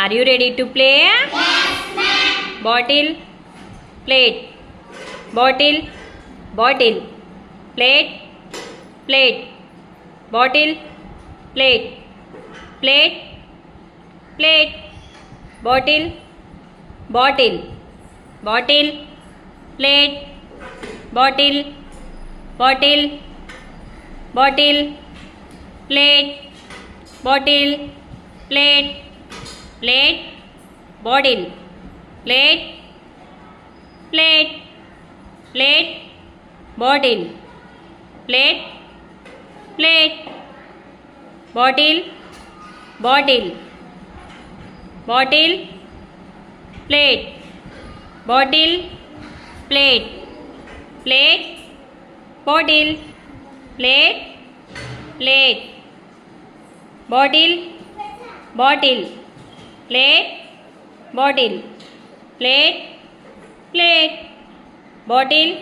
Are you ready to play? Bottle, plate, bottle, bottle, plate, plate, bottle, plate, plate, plate, bottle, bottle, bottle, plate, bottle, bottle, bottle, plate, bottle, plate, plate, bottle, plate, plate, plate, bottle, plate, plate, bottle, bottle, bottle, plate, bottle, plate, plate, bottle, plate, plate, bottle, bottle, plate, bottle, plate, plate, bottle,